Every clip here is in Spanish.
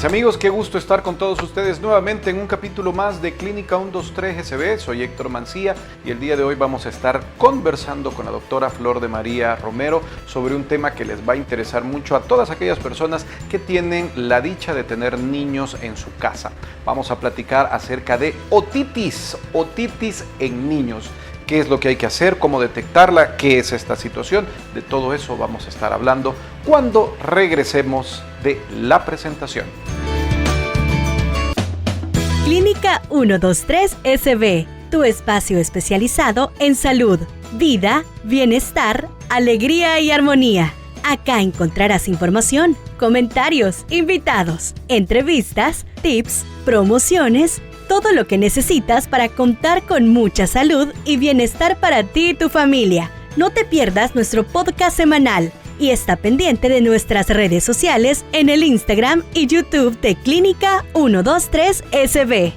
amigos, qué gusto estar con todos ustedes nuevamente en un capítulo más de Clínica 123 SB. Soy Héctor Mancía y el día de hoy vamos a estar conversando con la doctora Flor de María Romero sobre un tema que les va a interesar mucho a todas aquellas personas que tienen la dicha de tener niños en su casa. Vamos a platicar acerca de otitis en niños. ¿Qué es lo que hay que hacer? ¿Cómo detectarla? ¿Qué es esta situación? De todo eso vamos a estar hablando cuando regresemos de la presentación. Clínica 123 SB, tu espacio especializado en salud, vida, bienestar, alegría y armonía. Acá encontrarás información, comentarios, invitados, entrevistas, tips, promociones, todo lo que necesitas para contar con mucha salud y bienestar para ti y tu familia. No te pierdas nuestro podcast semanal y está pendiente de nuestras redes sociales en el Instagram y YouTube de Clínica 123 SB.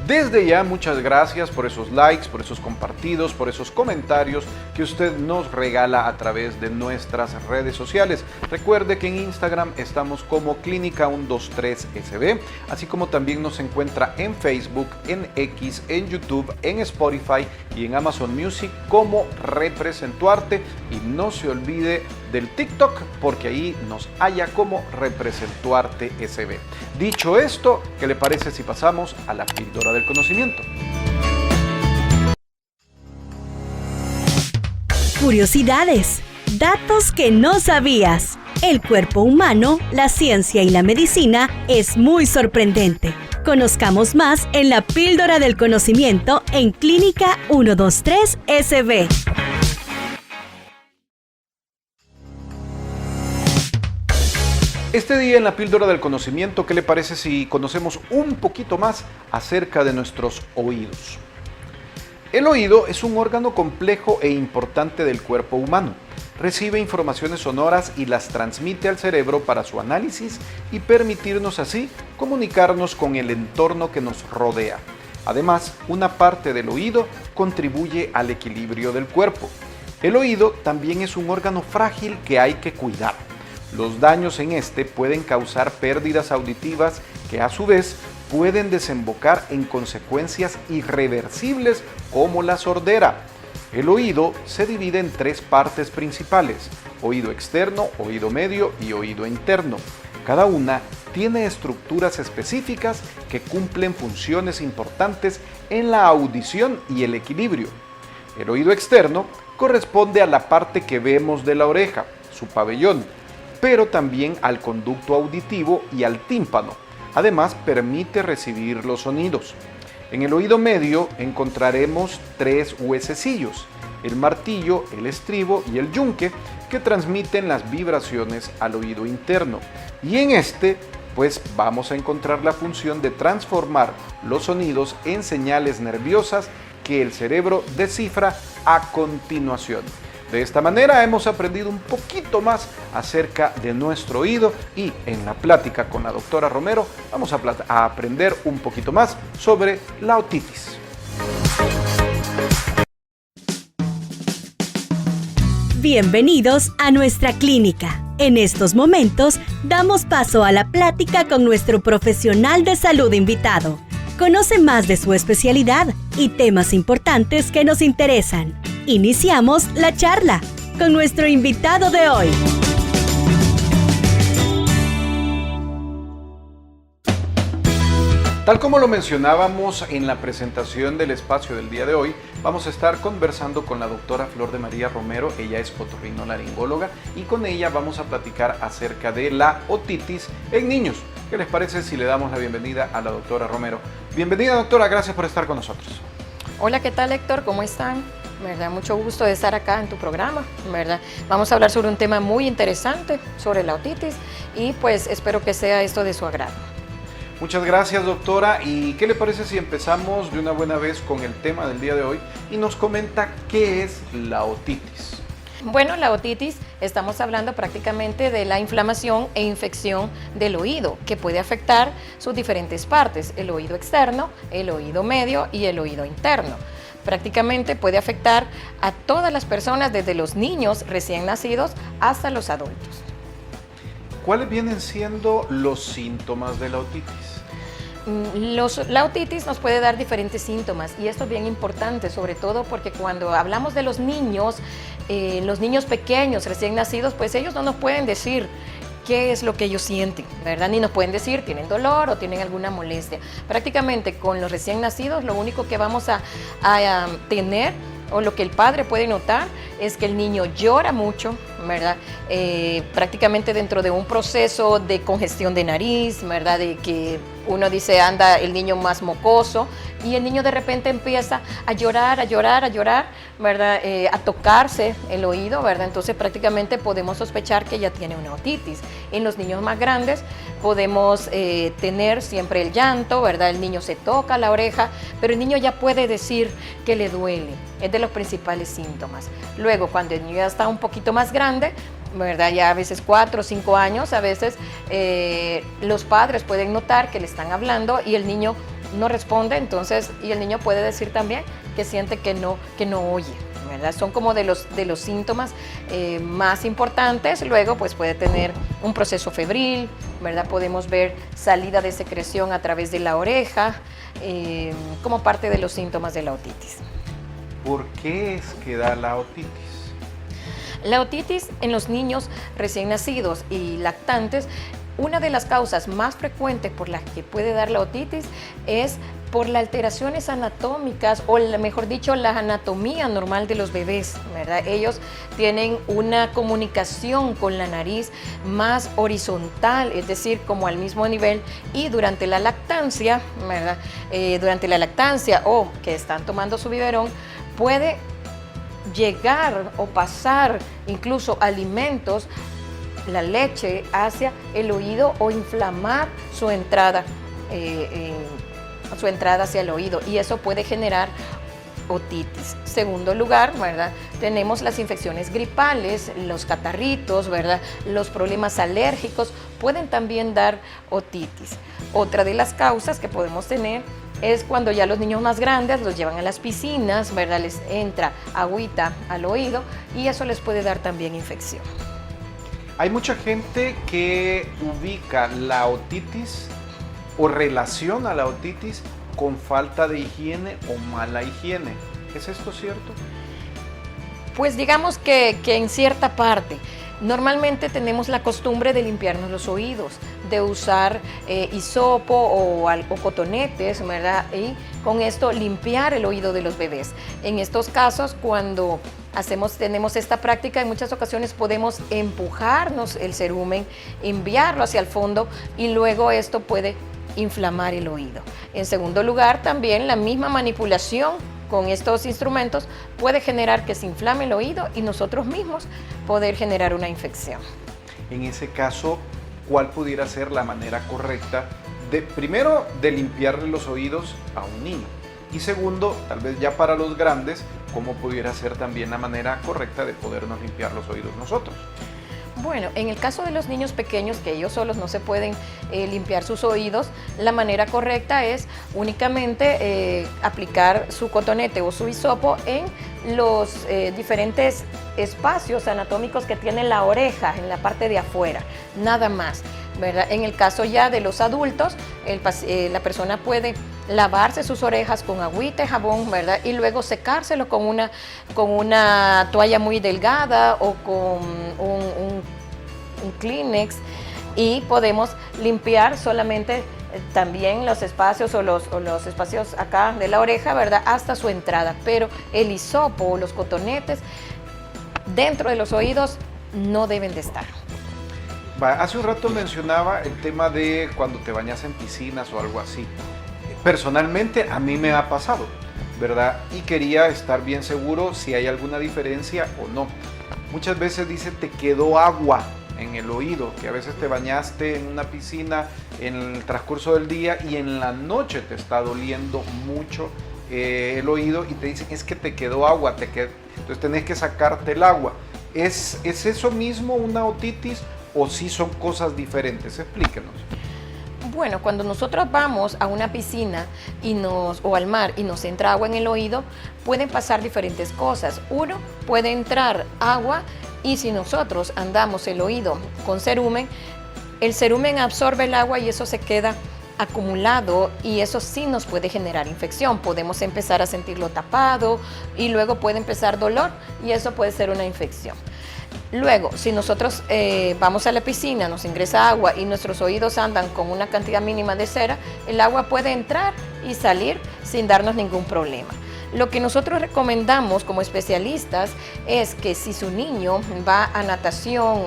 Desde ya, muchas gracias por esos likes, por esos compartidos, por esos comentarios que usted nos regala a través de nuestras redes sociales. Recuerde que en Instagram estamos como Clínica 123 SB, así como también nos encuentra en Facebook, en X, en YouTube, en Spotify y en Amazon Music como Representuarte. Y no se olvide del TikTok, porque ahí nos halla como Representuarte SB. Dicho esto, ¿qué le parece si pasamos a la píldora del conocimiento? Curiosidades, datos que no sabías. El cuerpo humano, la ciencia y la medicina es muy sorprendente. Conozcamos más en la píldora del conocimiento en Clínica 123 SB. Este día en la píldora del conocimiento, ¿qué le parece si conocemos un poquito más acerca de nuestros oídos? El oído es un órgano complejo e importante del cuerpo humano. Recibe informaciones sonoras y las transmite al cerebro para su análisis y permitirnos así comunicarnos con el entorno que nos rodea. Además, una parte del oído contribuye al equilibrio del cuerpo. El oído también es un órgano frágil que hay que cuidar. Los daños en este pueden causar pérdidas auditivas que a su vez pueden desembocar en consecuencias irreversibles como la sordera. El oído se divide en tres partes principales: oído externo, oído medio y oído interno. Cada una tiene estructuras específicas que cumplen funciones importantes en la audición y el equilibrio. El oído externo corresponde a la parte que vemos de la oreja, su pabellón, pero también al conducto auditivo y al tímpano. Además, permite recibir los sonidos. En el oído medio encontraremos tres huesecillos: el martillo, el estribo y el yunque, que transmiten las vibraciones al oído interno. Y en este, pues vamos a encontrar la función de transformar los sonidos en señales nerviosas que el cerebro descifra a continuación. De esta manera hemos aprendido un poquito más acerca de nuestro oído y en la plática con la doctora Romero vamos a aprender un poquito más sobre la otitis. Bienvenidos a nuestra clínica. En estos momentos damos paso a la plática con nuestro profesional de salud invitado. Conoce más de su especialidad y temas importantes que nos interesan. Iniciamos la charla con nuestro invitado de hoy. Tal como lo mencionábamos en la presentación del espacio del día de hoy, vamos a estar conversando con la doctora Flor de María Romero. Ella es otorrinolaringóloga y con ella vamos a platicar acerca de la otitis en niños. ¿Qué les parece si le damos la bienvenida a la doctora Romero? Bienvenida, doctora, gracias por estar con nosotros. Hola, ¿qué tal, Héctor? ¿Cómo están? ¿Verdad? Mucho gusto de estar acá en tu programa, ¿verdad? Vamos a hablar sobre un tema muy interesante, sobre la otitis, y pues espero que sea esto de su agrado. Muchas gracias, doctora. ¿Y qué le parece si empezamos de una buena vez con el tema del día de hoy y nos comenta qué es la otitis? Bueno, la otitis, estamos hablando prácticamente de la inflamación e infección del oído, que puede afectar sus diferentes partes: el oído externo, el oído medio y el oído interno. prácticamente puede afectar a todas las personas, desde los niños recién nacidos hasta los adultos. ¿Cuáles vienen siendo los síntomas de la otitis? La otitis nos puede dar diferentes síntomas y esto es bien importante, sobre todo porque cuando hablamos de los niños pequeños, recién nacidos, pues ellos no nos pueden decir qué es lo que ellos sienten, ¿verdad? Ni nos pueden decir tienen dolor o tienen alguna molestia. Prácticamente con los recién nacidos lo único que vamos a tener, o lo que el padre puede notar, es que el niño llora mucho, ¿verdad? Prácticamente dentro de un proceso de congestión de nariz, ¿verdad? De que uno dice anda el niño más mocoso y el niño de repente empieza a llorar, ¿verdad? A tocarse el oído, ¿verdad? Entonces prácticamente podemos sospechar que ya tiene una otitis. En los niños más grandes podemos tener siempre el llanto, ¿verdad? El niño se toca la oreja, pero el niño ya puede decir que le duele. Es de los principales síntomas. Luego, cuando el niño ya está un poquito más grande, ¿verdad? Ya a veces 4 o 5 años, a veces los padres pueden notar que le están hablando y el niño no responde, entonces, y el niño puede decir también que siente que no oye, ¿verdad? Son como de los síntomas más importantes. Luego, pues puede tener un proceso febril, ¿verdad? Podemos ver salida de secreción a través de la oreja, como parte de los síntomas de la otitis. ¿Por qué es que da la otitis? La otitis en los niños recién nacidos y lactantes, una de las causas más frecuentes por las que puede dar la otitis es por las alteraciones anatómicas, o mejor dicho, la anatomía normal de los bebés, ¿verdad? Ellos tienen una comunicación con la nariz más horizontal, es decir, como al mismo nivel, y durante la lactancia, ¿verdad? Durante la lactancia o que están tomando su biberón, puede llegar o pasar incluso alimentos, la leche, hacia el oído o inflamar su entrada hacia el oído, y eso puede generar otitis. Segundo lugar, ¿verdad? Tenemos las infecciones gripales, los catarritos, ¿verdad? Los problemas alérgicos pueden también dar otitis. Otra de las causas que podemos tener es cuando ya los niños más grandes los llevan a las piscinas, ¿verdad? Les entra agüita al oído y eso les puede dar también infección. Hay mucha gente que ubica la otitis o relaciona la otitis con falta de higiene o mala higiene. ¿Es esto cierto? Pues digamos que en cierta parte. Normalmente tenemos la costumbre de limpiarnos los oídos, de usar hisopo o cotonetes, ¿verdad? Y con esto limpiar el oído de los bebés. En estos casos, cuando tenemos esta práctica, en muchas ocasiones podemos empujarnos el cerumen, enviarlo hacia el fondo y luego esto puede inflamar el oído. En segundo lugar, también la misma manipulación con estos instrumentos puede generar que se inflame el oído y nosotros mismos poder generar una infección. En ese caso, ¿cuál pudiera ser la manera correcta primero de limpiarle los oídos a un niño? Y segundo, tal vez ya para los grandes, ¿cómo pudiera ser también la manera correcta de podernos limpiar los oídos nosotros? Bueno, en el caso de los niños pequeños, que ellos solos no se pueden limpiar sus oídos, la manera correcta es únicamente aplicar su cotonete o su hisopo en los diferentes espacios anatómicos que tiene la oreja, en la parte de afuera, nada más, ¿verdad? En el caso ya de los adultos, la persona puede lavarse sus orejas con agüita y jabón, ¿verdad? Y luego secárselo con una toalla muy delgada o con un Kleenex, y podemos limpiar solamente también los espacios o los espacios acá de la oreja, ¿verdad? Hasta su entrada, pero el hisopo o los cotonetes dentro de los oídos no deben de estar. Hace un rato mencionaba el tema de cuando te bañas en piscinas o algo así. Personalmente a mí me ha pasado, ¿verdad? Y quería estar bien seguro si hay alguna diferencia o no. Muchas veces dice te quedó agua en el oído, que a veces te bañaste en una piscina en el transcurso del día y en la noche te está doliendo mucho el oído y te dicen es que te quedó agua, entonces tenés que sacarte el agua. ¿Es eso mismo una otitis o sí son cosas diferentes? Explíquenos. Bueno, cuando nosotros vamos a una piscina o al mar y nos entra agua en el oído, pueden pasar diferentes cosas. Uno, puede entrar agua y si nosotros andamos el oído con cerumen, el cerumen absorbe el agua y eso se queda acumulado y eso sí nos puede generar infección. Podemos empezar a sentirlo tapado y luego puede empezar dolor y eso puede ser una infección. Luego, si nosotros vamos a la piscina, nos ingresa agua y nuestros oídos andan con una cantidad mínima de cera, el agua puede entrar y salir sin darnos ningún problema. Lo que nosotros recomendamos como especialistas es que si su niño va a natación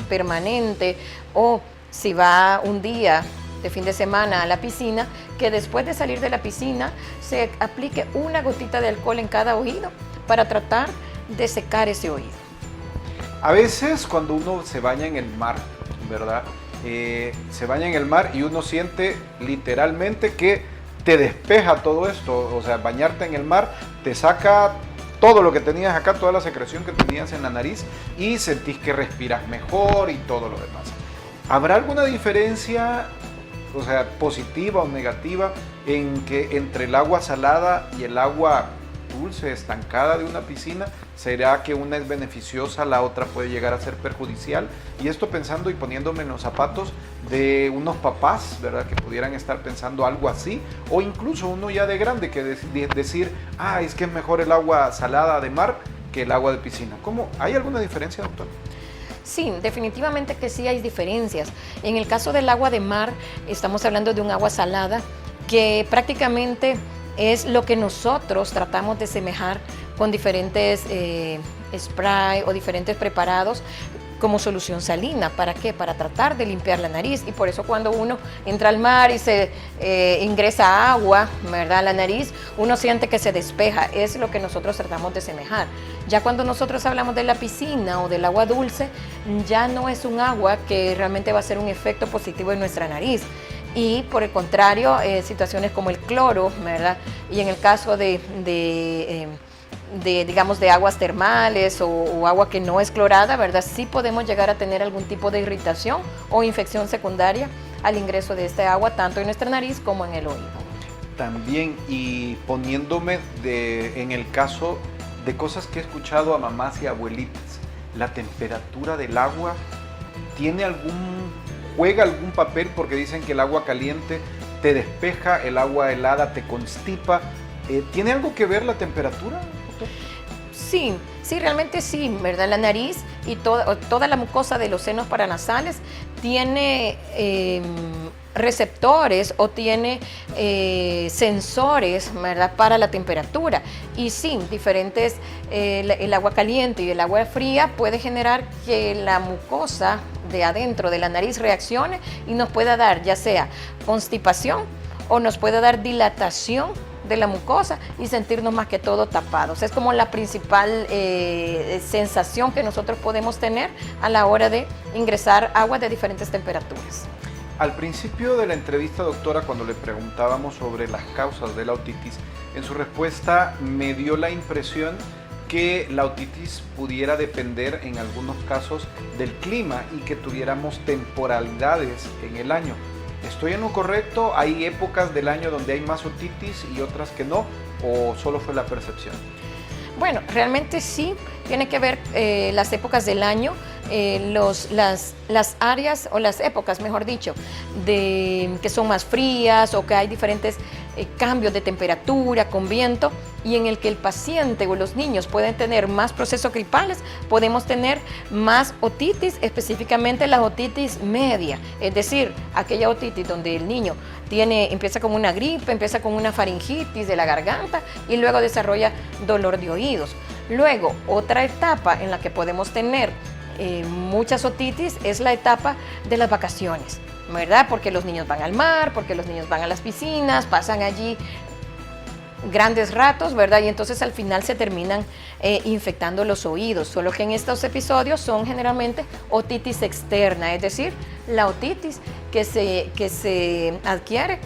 permanente o si va un día de fin de semana a la piscina, que después de salir de la piscina se aplique una gotita de alcohol en cada oído para tratar de secar ese oído. A veces cuando uno se baña en el mar, ¿verdad? Se baña en el mar y uno siente literalmente que te despeja todo esto. O sea, bañarte en el mar te saca todo lo que tenías acá, toda la secreción que tenías en la nariz y sentís que respiras mejor y todo lo demás. ¿Habrá alguna diferencia, o sea, positiva o negativa, entre el agua salada y el agua dulce, estancada de una piscina? ¿Será que una es beneficiosa, la otra puede llegar a ser perjudicial? Y esto pensando y poniéndome en los zapatos de unos papás, ¿verdad? Que pudieran estar pensando algo así, o incluso uno ya de grande que decir, es que es mejor el agua salada de mar que el agua de piscina. ¿Cómo? ¿Hay alguna diferencia, doctor? Sí, definitivamente que sí hay diferencias. En el caso del agua de mar, estamos hablando de un agua salada que prácticamente es lo que nosotros tratamos de semejar con diferentes spray o diferentes preparados como solución salina. ¿Para qué? Para tratar de limpiar la nariz. Y por eso cuando uno entra al mar y se ingresa agua, ¿verdad?, a la nariz, uno siente que se despeja. Es lo que nosotros tratamos de semejar. Ya cuando nosotros hablamos de la piscina o del agua dulce, ya no es un agua que realmente va a ser un efecto positivo en nuestra nariz. Y por el contrario, situaciones como el cloro, ¿verdad? Y en el caso digamos, de aguas termales o agua que no es clorada, ¿verdad? Sí podemos llegar a tener algún tipo de irritación o infección secundaria al ingreso de este agua, tanto en nuestra nariz como en el oído. También, y poniéndome en el caso de cosas que he escuchado a mamás y abuelitas, la temperatura del agua juega algún papel, porque dicen que el agua caliente te despeja, el agua helada te constipa. ¿Tiene algo que ver la temperatura? Sí, realmente sí, ¿verdad? La nariz y toda la mucosa de los senos paranasales tiene receptores o tiene sensores, ¿verdad?, para la temperatura. Y sí, el agua caliente y el agua fría puede generar que la mucosa de adentro de la nariz reaccione y nos pueda dar ya sea constipación o nos pueda dar dilatación de la mucosa y sentirnos más que todo tapados. Es como la principal sensación que nosotros podemos tener a la hora de ingresar agua de diferentes temperaturas. Al principio de la entrevista, doctora, cuando le preguntábamos sobre las causas de la otitis, en su respuesta me dio la impresión que la otitis pudiera depender en algunos casos del clima y que tuviéramos temporalidades en el año. ¿Estoy en lo correcto? ¿Hay épocas del año donde hay más otitis y otras que no? ¿O solo fue la percepción? Bueno, realmente sí, tiene que ver las épocas del año, las áreas o las épocas, mejor dicho, que son más frías o que hay diferentes cambios de temperatura con viento y en el que el paciente o los niños pueden tener más procesos gripales, podemos tener más otitis, específicamente la otitis media, es decir, aquella otitis donde el niño empieza con una gripe, empieza con una faringitis de la garganta y luego desarrolla dolor de oídos. Luego, otra etapa en la que podemos tener muchas otitis es la etapa de las vacaciones, ¿verdad? Porque los niños van al mar, porque los niños van a las piscinas, pasan allí grandes ratos, ¿verdad? Y entonces al final se terminan infectando los oídos, solo que en estos episodios son generalmente otitis externa, es decir, la otitis que se adquiere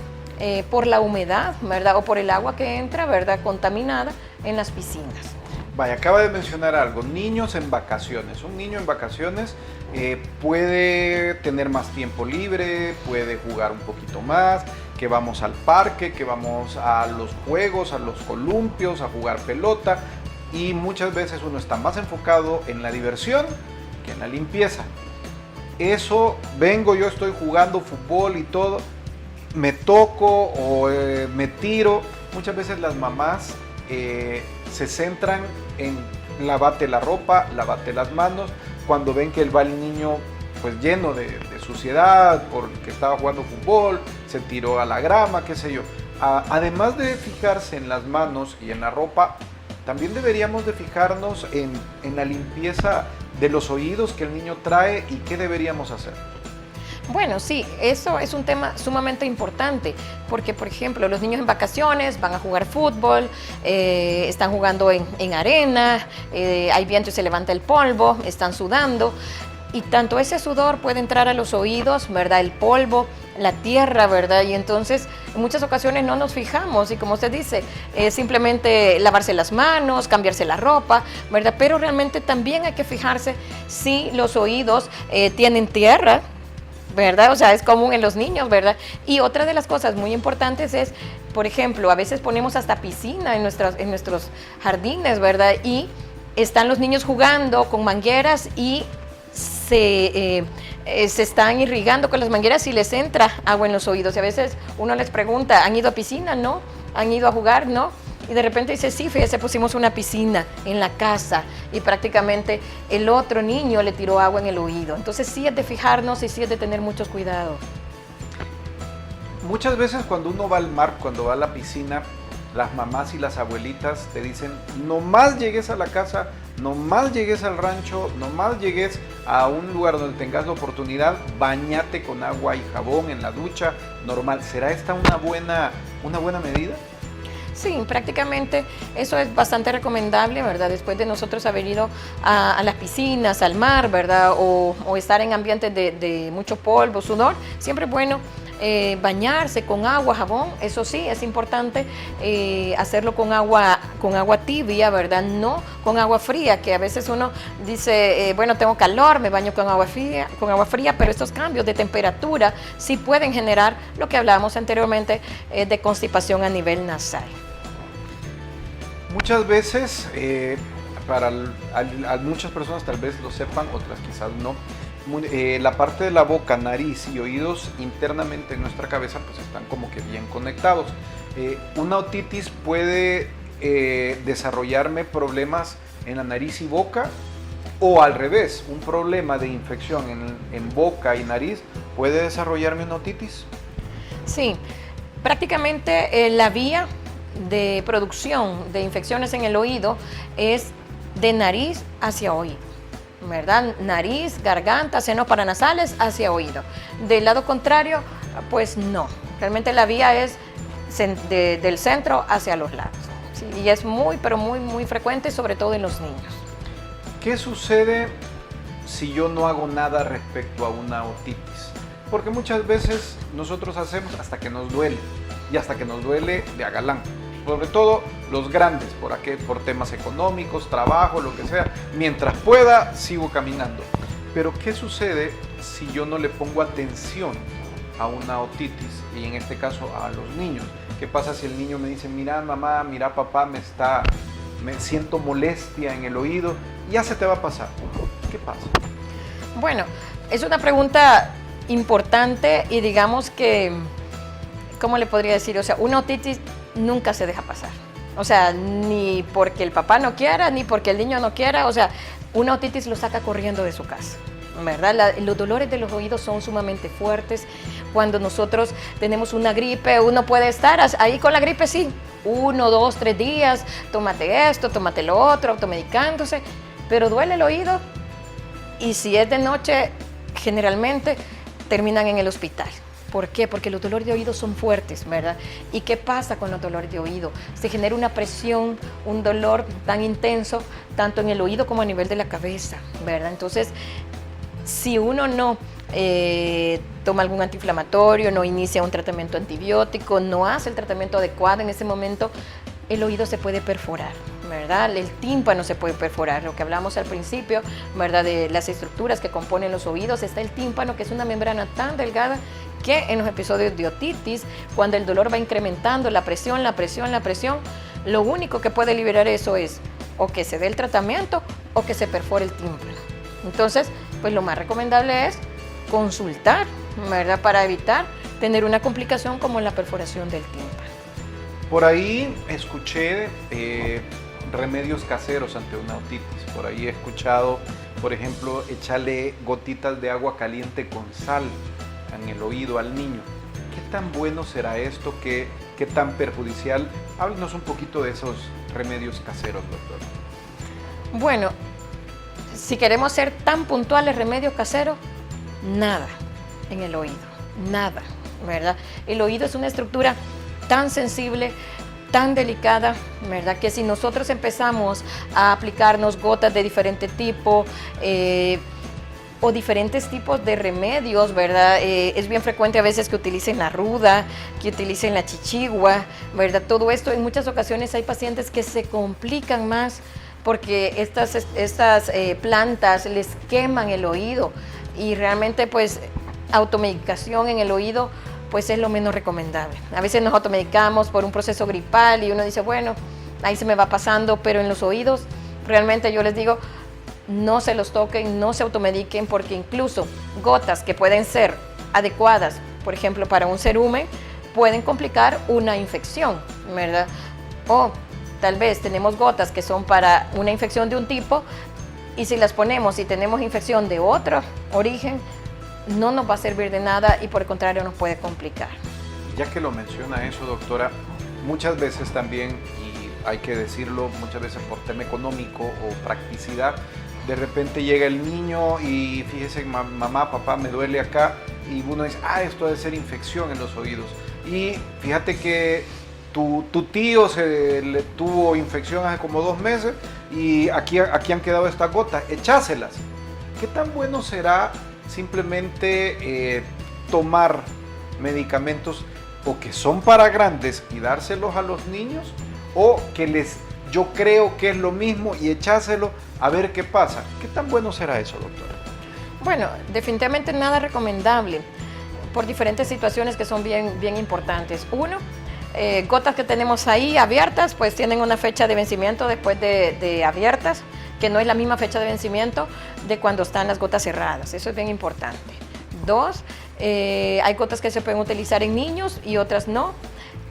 por la humedad, ¿verdad? O por el agua que entra, ¿verdad?, contaminada en las piscinas. Vaya, acaba de mencionar algo, niños en vacaciones. Un niño en vacaciones puede tener más tiempo libre, puede jugar un poquito más, que vamos al parque, que vamos a los juegos, a los columpios, a jugar pelota, y muchas veces uno está más enfocado en la diversión que en la limpieza. Eso, yo estoy jugando fútbol y todo, me toco o me tiro. Muchas veces las mamás se centran en lavate la ropa, lavate las manos, cuando ven que va el niño pues lleno de suciedad porque estaba jugando fútbol, se tiró a la grama, qué sé yo. Además de fijarse en las manos y en la ropa, también deberíamos de fijarnos en la limpieza de los oídos que el niño trae y qué deberíamos hacer. Bueno, sí, eso es un tema sumamente importante, porque por ejemplo los niños en vacaciones van a jugar fútbol, están jugando en arena, hay viento y se levanta el polvo, están sudando, y tanto ese sudor puede entrar a los oídos, ¿verdad? El polvo, la tierra, ¿verdad? Y entonces en muchas ocasiones no nos fijamos, y como usted dice, simplemente lavarse las manos, cambiarse la ropa, ¿verdad? Pero realmente también hay que fijarse si los oídos tienen tierra, ¿verdad? O sea, es común en los niños, ¿verdad? Y otra de las cosas muy importantes es, por ejemplo, a veces ponemos hasta piscina en nuestros jardines, ¿verdad? Y están los niños jugando con mangueras y se están irrigando con las mangueras y les entra agua en los oídos. Y a veces uno les pregunta, ¿han ido a piscina? ¿No? ¿Han ido a jugar? ¿No? Y de repente dice, sí, fíjese, pusimos una piscina en la casa y prácticamente el otro niño le tiró agua en el oído. Entonces sí es de fijarnos y sí es de tener muchos cuidados. Muchas veces cuando uno va al mar, cuando va a la piscina, las mamás y las abuelitas te dicen, no más llegues a la casa, no más llegues al rancho, no más llegues a un lugar donde tengas la oportunidad, bañate con agua y jabón en la ducha normal. ¿Será esta una buena medida? Sí, prácticamente eso es bastante recomendable, ¿verdad? Después de nosotros haber ido a las piscinas, al mar, ¿verdad? O estar en ambientes de mucho polvo, sudor, siempre es bueno bañarse con agua, jabón. Eso sí, es importante hacerlo con agua tibia, ¿verdad? No con agua fría, que a veces uno dice, bueno, tengo calor, me baño con agua fría, pero estos cambios de temperatura sí pueden generar lo que hablábamos anteriormente de constipación a nivel nasal. Muchas veces, muchas personas tal vez lo sepan, otras quizás no, la parte de la boca, nariz y oídos internamente en nuestra cabeza pues están como que bien conectados. Una otitis puede desarrollarme problemas en la nariz y boca, o al revés, un problema de infección en boca y nariz puede desarrollarme una otitis. Sí, prácticamente la vía de producción de infecciones en el oído es de nariz hacia oído, ¿verdad? Nariz, garganta, senos paranasales hacia oído. Del lado contrario, pues no. Realmente la vía es del centro hacia los lados. ¿Sí? Y es pero muy frecuente, sobre todo en los niños. ¿Qué sucede si yo no hago nada respecto a una otitis? Porque muchas veces nosotros hacemos hasta que nos duele, y hasta que nos duele de a galán. Sobre todo los grandes, por temas económicos, trabajo, lo que sea. Mientras pueda, sigo caminando. Pero ¿qué sucede si yo no le pongo atención a una otitis? Y en este caso a los niños. ¿Qué pasa si el niño me dice, mira mamá, mira papá, me siento molestia en el oído? Ya se te va a pasar. ¿Qué pasa? Bueno, es una pregunta importante y digamos que, ¿cómo le podría decir? O sea, una otitis nunca se deja pasar. O sea, ni porque el papá no quiera, ni porque el niño no quiera. O sea, una otitis lo saca corriendo de su casa, ¿verdad? Los dolores de los oídos son sumamente fuertes. Cuando nosotros tenemos una gripe, uno puede estar ahí con la gripe, sí, 1, 2, 3 días, tómate esto, tómate lo otro, automedicándose, pero duele el oído y si es de noche, generalmente terminan en el hospital. ¿Por qué? Porque los dolores de oído son fuertes, ¿verdad? ¿Y qué pasa con los dolores de oído? Se genera una presión, un dolor tan intenso, tanto en el oído como a nivel de la cabeza, ¿verdad? Entonces, si uno no toma algún antiinflamatorio, no inicia un tratamiento antibiótico, no hace el tratamiento adecuado en ese momento, el oído se puede perforar, ¿verdad? El tímpano se puede perforar, lo que hablamos al principio, ¿verdad? De las estructuras que componen los oídos, está el tímpano, que es una membrana tan delgada que en los episodios de otitis, cuando el dolor va incrementando, la presión, lo único que puede liberar eso es o que se dé el tratamiento o que se perfore el tímpano. Entonces, pues lo más recomendable es consultar, ¿verdad? Para evitar tener una complicación como la perforación del tímpano. Por ahí escuché remedios caseros ante una otitis. Por ahí he escuchado, por ejemplo, echarle gotitas de agua caliente con sal en el oído al niño. ¿Qué tan bueno será esto? ¿Qué tan perjudicial? Háblenos un poquito de esos remedios caseros, doctor. Bueno, si queremos ser tan puntuales, remedios caseros, nada en el oído, nada, ¿verdad? El oído es una estructura tan sensible, tan delicada, ¿verdad? Que si nosotros empezamos a aplicarnos gotas de diferente tipo o diferentes tipos de remedios, ¿verdad? Es bien frecuente a veces que utilicen la ruda, que utilicen la chichigua, ¿verdad? Todo esto, en muchas ocasiones hay pacientes que se complican más porque estas plantas les queman el oído y realmente pues automedicación en el oído pues es lo menos recomendable. A veces nos automedicamos por un proceso gripal y uno dice, bueno, ahí se me va pasando, pero en los oídos realmente yo les digo, no se los toquen, no se automediquen, porque incluso gotas que pueden ser adecuadas, por ejemplo, para un cerumen, pueden complicar una infección, ¿verdad? O tal vez tenemos gotas que son para una infección de un tipo y si las ponemos y tenemos infección de otro origen, no nos va a servir de nada y por el contrario nos puede complicar. Ya que lo menciona eso, doctora, muchas veces también, y hay que decirlo, muchas veces por tema económico o practicidad, de repente llega el niño y fíjese, mamá, papá, me duele acá, y uno dice, esto debe ser infección en los oídos. Y fíjate que tu tío le tuvo infección hace como 2 meses y aquí han quedado estas gotas, echáselas. ¿Qué tan bueno será simplemente tomar medicamentos o que son para grandes y dárselos a los niños, o que yo creo que es lo mismo y echárselo a ver qué pasa? ¿Qué tan bueno será eso, doctora? Bueno, definitivamente nada recomendable por diferentes situaciones que son bien importantes. Uno, gotas que tenemos ahí abiertas, pues tienen una fecha de vencimiento después de abiertas, que no es la misma fecha de vencimiento de cuando están las gotas cerradas. Eso es bien importante. 2, hay gotas que se pueden utilizar en niños y otras no.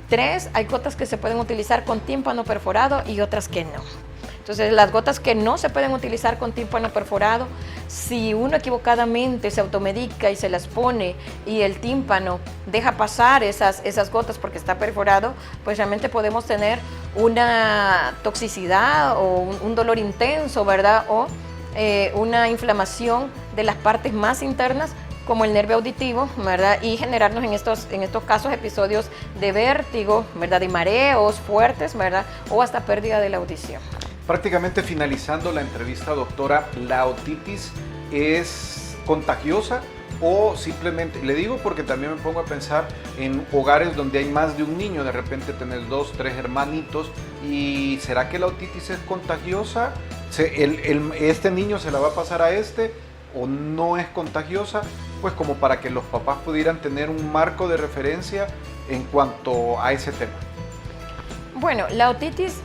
3, hay gotas que se pueden utilizar con tímpano perforado y otras que no. Entonces, las gotas que no se pueden utilizar con tímpano perforado, si uno equivocadamente se automedica y se las pone y el tímpano deja pasar esas gotas porque está perforado, pues realmente podemos tener una toxicidad o un dolor intenso, ¿verdad? O una inflamación de las partes más internas, como el nervio auditivo, ¿verdad? Y generarnos en estos casos episodios de vértigo, ¿verdad? De mareos fuertes, ¿verdad? O hasta pérdida de la audición. Prácticamente finalizando la entrevista, doctora, ¿la otitis es contagiosa o simplemente, le digo porque también me pongo a pensar en hogares donde hay más de un niño, de repente tenés 2, 3 hermanitos, y ¿será que la otitis es contagiosa? ¿Este niño se la va a pasar a este o no es contagiosa? Pues como para que los papás pudieran tener un marco de referencia en cuanto a ese tema. Bueno, la otitis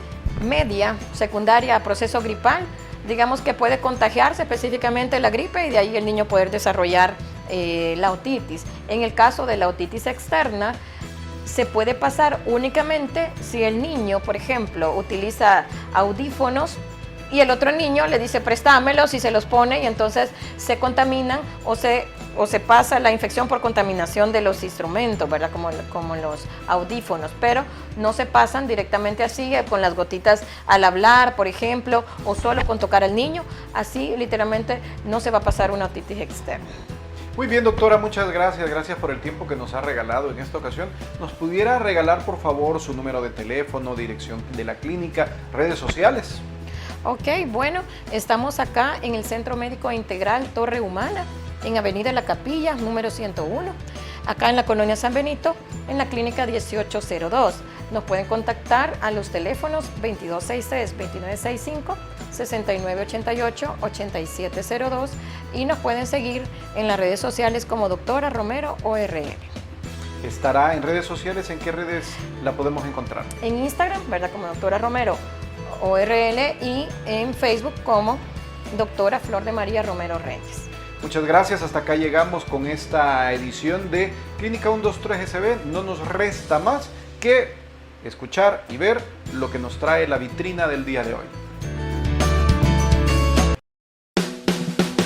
media, secundaria a proceso gripal, digamos que puede contagiarse específicamente la gripe y de ahí el niño poder desarrollar la otitis. En el caso de la otitis externa, se puede pasar únicamente si el niño, por ejemplo, utiliza audífonos y el otro niño le dice préstámelos y se los pone y entonces se contaminan o se pasa la infección por contaminación de los instrumentos, ¿verdad? Como los audífonos, pero no se pasan directamente así con las gotitas al hablar, por ejemplo, o solo con tocar al niño. Así literalmente no se va a pasar una otitis externa. Muy bien, doctora, muchas gracias. Gracias por el tiempo que nos ha regalado en esta ocasión. ¿Nos pudiera regalar, por favor, su número de teléfono, dirección de la clínica, redes sociales? Ok, bueno, estamos acá en el Centro Médico Integral Torre Humana, en Avenida La Capilla, número 101, acá en la Colonia San Benito, en la Clínica 1802. nos pueden contactar a los teléfonos 2263-2965, 6988-8702 y nos pueden seguir en las redes sociales como Doctora Romero ORL. ¿Estará en redes sociales? ¿En qué redes la podemos encontrar? En Instagram, ¿verdad? Como Doctora Romero ORL y en Facebook como Doctora Flor de María Romero Reyes. Muchas gracias, hasta acá llegamos con esta edición de Clínica 123 SB. No nos resta más que escuchar y ver lo que nos trae la vitrina del día de hoy.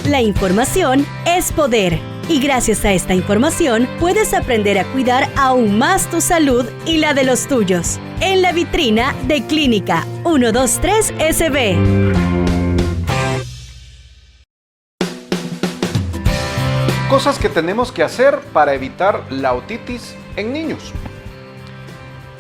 La información es poder y gracias a esta información puedes aprender a cuidar aún más tu salud y la de los tuyos. En la vitrina de Clínica 123 SB. Cosas que tenemos que hacer para evitar la otitis en niños.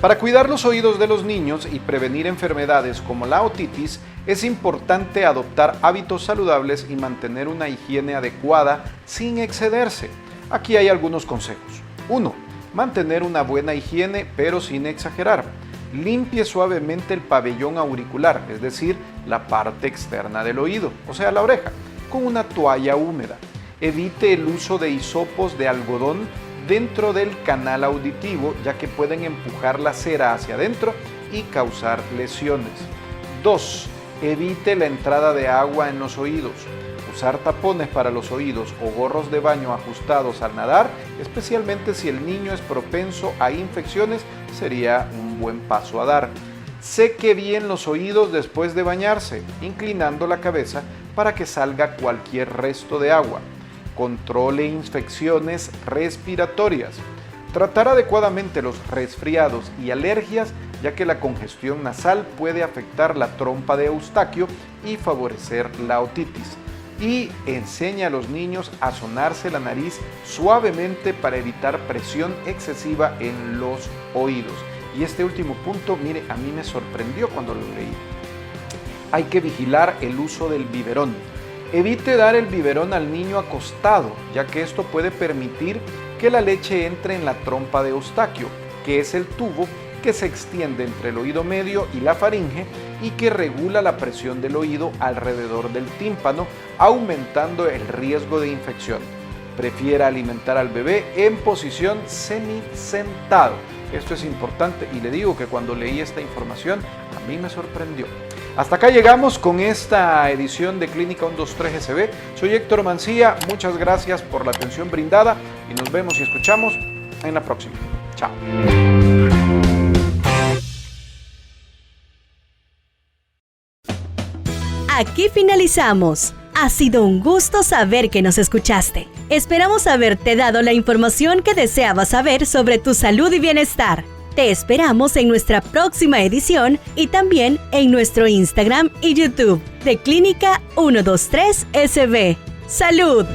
Para cuidar los oídos de los niños y prevenir enfermedades como la otitis, es importante adoptar hábitos saludables y mantener una higiene adecuada sin excederse. Aquí hay algunos consejos. 1. Mantener una buena higiene pero sin exagerar. Limpie suavemente el pabellón auricular, es decir, la parte externa del oído, o sea, la oreja, con una toalla húmeda. Evite el uso de hisopos de algodón dentro del canal auditivo, ya que pueden empujar la cera hacia adentro y causar lesiones. 2. Evite la entrada de agua en los oídos. Usar tapones para los oídos o gorros de baño ajustados al nadar, especialmente si el niño es propenso a infecciones, sería un buen paso a dar. Seque bien los oídos después de bañarse, inclinando la cabeza para que salga cualquier resto de agua. Controle infecciones respiratorias. Tratar adecuadamente los resfriados y alergias, ya que la congestión nasal puede afectar la trompa de Eustaquio y favorecer la otitis. Y enseña a los niños a sonarse la nariz suavemente para evitar presión excesiva en los oídos. Y este último punto, mire, a mí me sorprendió cuando lo leí. Hay que vigilar el uso del biberón. Evite dar el biberón al niño acostado, ya que esto puede permitir que la leche entre en la trompa de Eustaquio, que es el tubo que se extiende entre el oído medio y la faringe y que regula la presión del oído alrededor del tímpano, aumentando el riesgo de infección. Prefiera alimentar al bebé en posición semisentado. Esto es importante y le digo que cuando leí esta información a mí me sorprendió. Hasta acá llegamos con esta edición de Clínica 123 SB. Soy Héctor Mancilla, muchas gracias por la atención brindada y nos vemos y escuchamos en la próxima. Chao. Aquí finalizamos. Ha sido un gusto saber que nos escuchaste. Esperamos haberte dado la información que deseabas saber sobre tu salud y bienestar. Te esperamos en nuestra próxima edición y también en nuestro Instagram y YouTube de Clínica 123 SB. ¡Salud!